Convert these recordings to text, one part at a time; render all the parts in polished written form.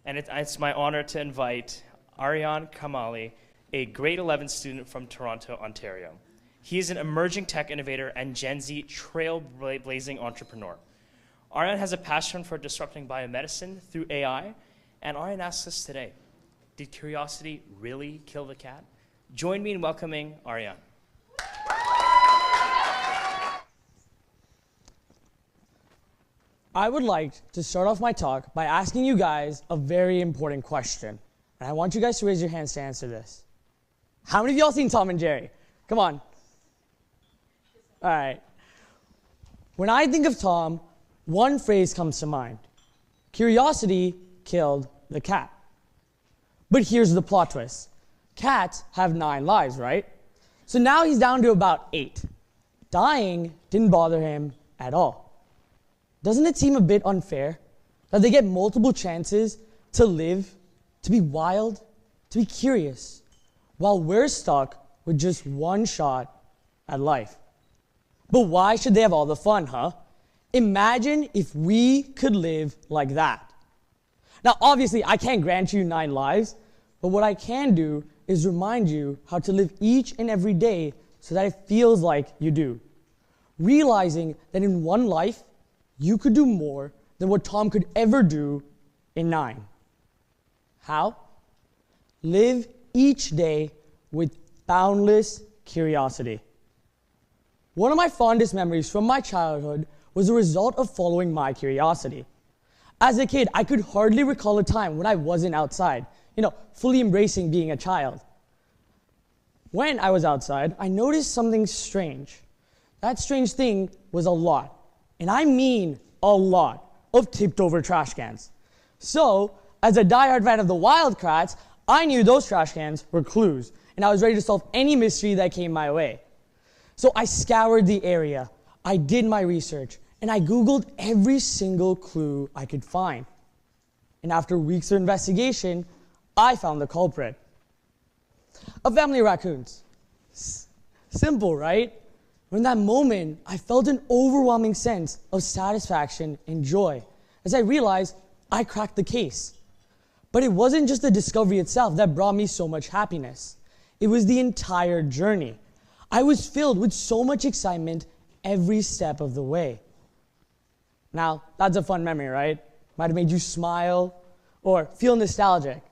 and it's my honor to invite Aryan Khimani, a grade 11 student from Toronto, Ontario. He is an emerging tech innovator and Gen Z trailblazing entrepreneur. Aryan has a passion for disrupting biomedicine through AI, and Aryan asks us today, did curiosity really kill the cat? Join me in welcoming Aryan. I would like to start off my talk by asking you guys a very important question. And I want you guys to raise your hands to answer this. How many of y'all seen Tom and Jerry? Come on. All right. When I think of Tom, one phrase comes to mind. Curiosity killed the cat. But here's the plot twist. Cats have 9 lives, right? So now he's down to about 8. Dying didn't bother him at all. Doesn't it seem a bit unfair that they get multiple chances to live, to be wild, to be curious, while we're stuck with just one shot at life? But why should they have all the fun, huh? Imagine if we could live like that. Now, obviously, I can't grant you 9 lives, but what I can do is remind you how to live each and every day so that it feels like you do. Realizing that in one life, you could do more than what Tom could ever do in 9. How? Live each day with boundless curiosity. One of my fondest memories from my childhood was a result of following my curiosity. As a kid, I could hardly recall a time when I wasn't outside, fully embracing being a child. When I was outside, I noticed something strange. That strange thing was a lot, and I mean a lot, of tipped over trash cans. So, as a diehard fan of the Wildcats, I knew those trash cans were clues, and I was ready to solve any mystery that came my way. So I scoured the area, I did my research, and I Googled every single clue I could find. And after weeks of investigation, I found the culprit. A family of raccoons. Simple, right? In that moment, I felt an overwhelming sense of satisfaction and joy as I realized I cracked the case. But it wasn't just the discovery itself that brought me so much happiness. It was the entire journey. I was filled with so much excitement every step of the way. Now, that's a fun memory, right? Might have made you smile or feel nostalgic.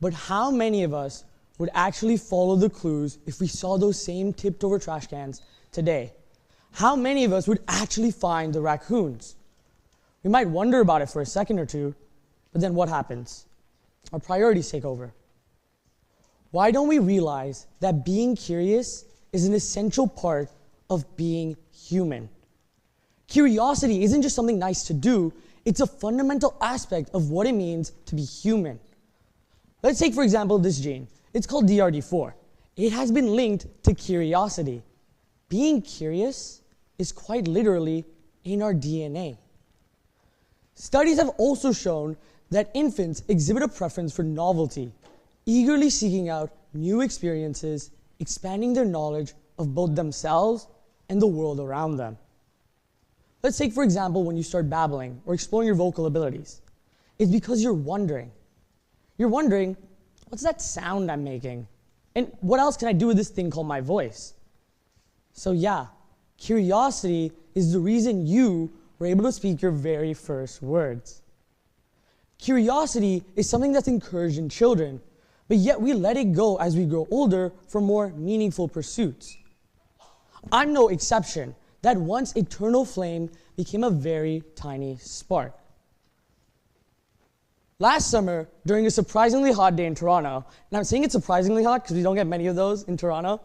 But how many of us would actually follow the clues if we saw those same tipped over trash cans today? How many of us would actually find the raccoons? We might wonder about it for a second or two, but then what happens? Our priorities take over. Why don't we realize that being curious is an essential part of being human? Curiosity isn't just something nice to do, it's a fundamental aspect of what it means to be human. Let's take, for example, this gene. It's called DRD4. It has been linked to curiosity. Being curious is quite literally in our DNA. Studies have also shown that infants exhibit a preference for novelty, eagerly seeking out new experiences, expanding their knowledge of both themselves and the world around them. Let's take, for example, when you start babbling or exploring your vocal abilities. It's because you're wondering. You're wondering, what's that sound I'm making? And what else can I do with this thing called my voice? So yeah, curiosity is the reason you were able to speak your very first words. Curiosity is something that's encouraged in children, but yet we let it go as we grow older for more meaningful pursuits. I'm no exception. That once eternal flame became a very tiny spark. Last summer, during a surprisingly hot day in Toronto, and I'm saying it's surprisingly hot because we don't get many of those in Toronto,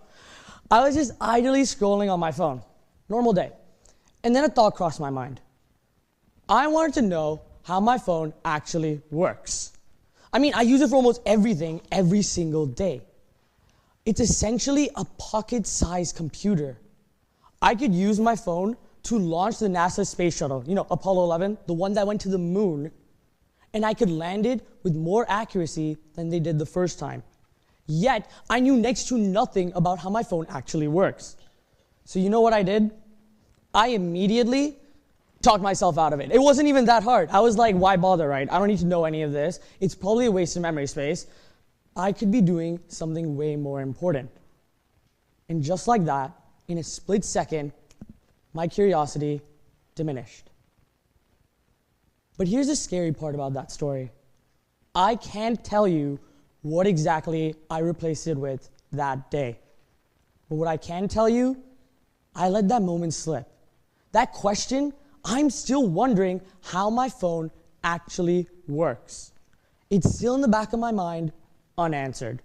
I was just idly scrolling on my phone. Normal day. And then a thought crossed my mind. I wanted to know how my phone actually works. I mean, I use it for almost everything every single day. It's essentially a pocket-sized computer. I could use my phone to launch the NASA space shuttle, Apollo 11, the one that went to the moon, and I could land it with more accuracy than they did the first time. Yet, I knew next to nothing about how my phone actually works. So you know what I did? I immediately talk myself out of it. It wasn't even that hard. I was like, why bother, right? I don't need to know any of this. It's probably a waste of memory space. I could be doing something way more important. And just like that, in a split second, my curiosity diminished. But here's the scary part about that story. I can't tell you what exactly I replaced it with that day. But what I can tell you, I let that moment slip. That question, I'm still wondering how my phone actually works. It's still in the back of my mind, unanswered.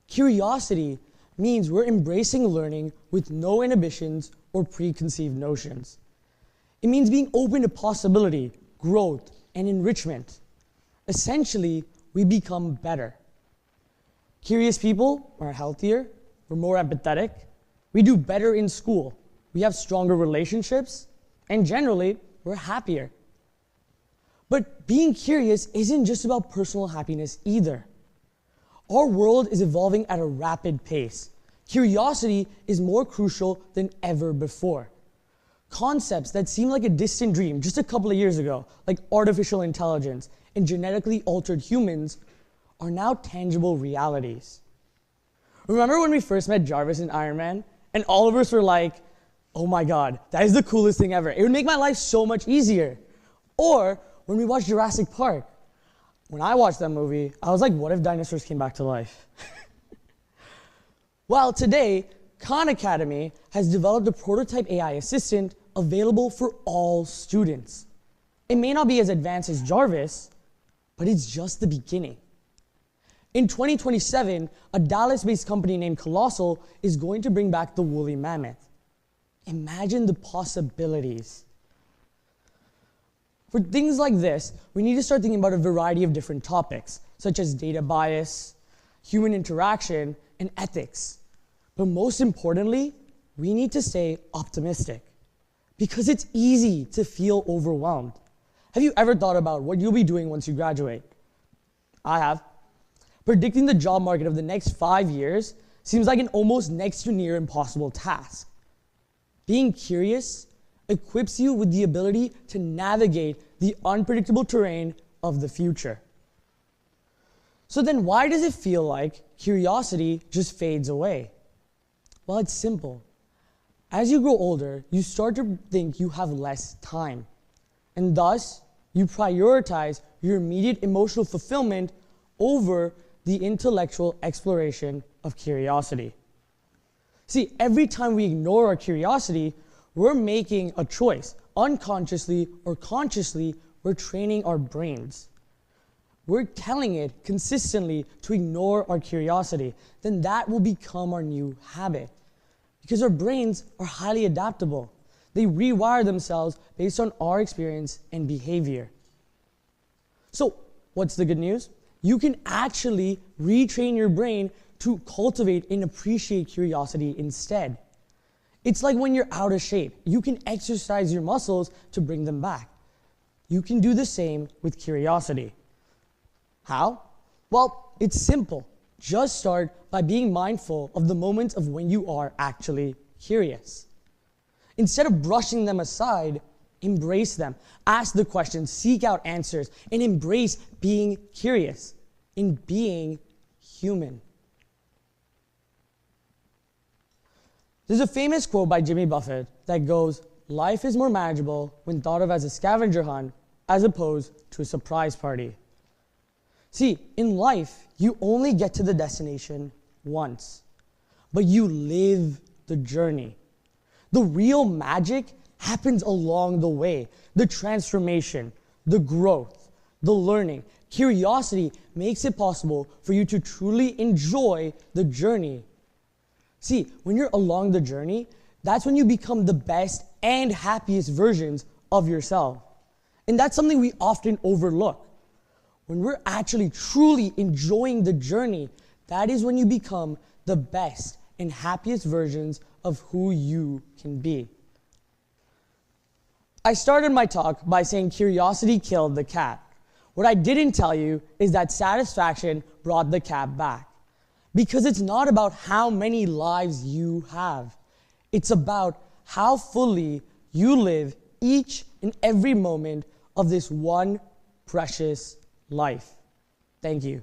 Curiosity means we're embracing learning with no inhibitions or preconceived notions. It means being open to possibility, growth, and enrichment. Essentially, we become better. Curious people are healthier, we're more empathetic, we do better in school, we have stronger relationships, and generally, we're happier. But being curious isn't just about personal happiness either. Our world is evolving at a rapid pace. Curiosity is more crucial than ever before. Concepts that seemed like a distant dream just a couple of years ago, like artificial intelligence and genetically altered humans, are now tangible realities. Remember when we first met Jarvis in Iron Man, and all of us were like, oh my God, that is the coolest thing ever. It would make my life so much easier. Or when we watched Jurassic Park. When I watched that movie, I was like, what if dinosaurs came back to life? Well, today, Khan Academy has developed a prototype AI assistant available for all students. It may not be as advanced as Jarvis, but it's just the beginning. In 2027, a Dallas-based company named Colossal is going to bring back the woolly mammoth. Imagine the possibilities. For things like this, we need to start thinking about a variety of different topics, such as data bias, human interaction, and ethics. But most importantly, we need to stay optimistic, because it's easy to feel overwhelmed. Have you ever thought about what you'll be doing once you graduate? I have. Predicting the job market of the next 5 years seems like an almost next to near impossible task. Being curious equips you with the ability to navigate the unpredictable terrain of the future. So then why does it feel like curiosity just fades away? Well, it's simple. As you grow older, you start to think you have less time, and thus you prioritize your immediate emotional fulfillment over the intellectual exploration of curiosity. See, every time we ignore our curiosity, we're making a choice. Unconsciously or consciously, we're training our brains. We're telling it consistently to ignore our curiosity. Then that will become our new habit. Because our brains are highly adaptable. They rewire themselves based on our experience and behavior. So, what's the good news? You can actually retrain your brain to cultivate and appreciate curiosity instead. It's like when you're out of shape. You can exercise your muscles to bring them back. You can do the same with curiosity. How? Well, it's simple. Just start by being mindful of the moments of when you are actually curious. Instead of brushing them aside, embrace them. Ask the questions, seek out answers, and embrace being curious and being human. There's a famous quote by Jimmy Buffett that goes, "Life is more manageable when thought of as a scavenger hunt as opposed to a surprise party." See, in life, you only get to the destination once, but you live the journey. The real magic happens along the way. The transformation, the growth, the learning. Curiosity makes it possible for you to truly enjoy the journey. See, when you're along the journey, that's when you become the best and happiest versions of yourself. And that's something we often overlook. When we're actually truly enjoying the journey, that is when you become the best and happiest versions of who you can be. I started my talk by saying curiosity killed the cat. What I didn't tell you is that satisfaction brought the cat back. Because it's not about how many lives you have. It's about how fully you live each and every moment of this one precious life. Thank you.